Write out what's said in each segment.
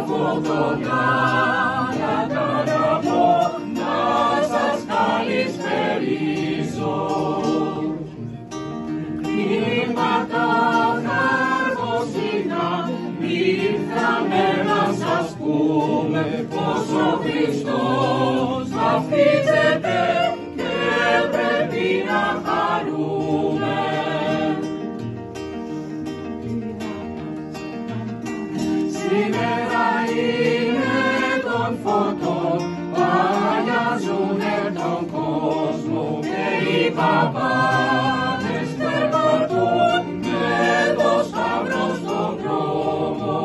φωτιά να καταβώ να σας καλησπερίσω. Κλίματα χαρτοσύνα ήρθαμε να σας πούμε πως ο Χριστός βαφτίζεται και πρέπει να χαρούμε. Σήμερα είναι των φωτών, παλιάζουνε τον κόσμο και οι παπάδες περπατούν με το σταυρό στον δρόμο.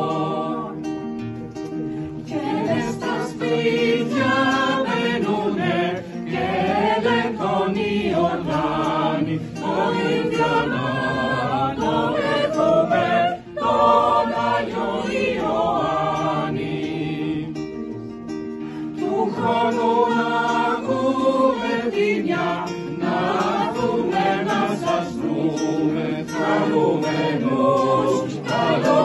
Και στα σπίτια μπαίνουνε και λένε τον Ιορδάνη, το Ινδιανά το έχουμε, τον Άγιο Ιωάννη. Του χρόνου να ακούμε ποινιά, να δούμε να σας βρούμε, χαρούμενους, καλό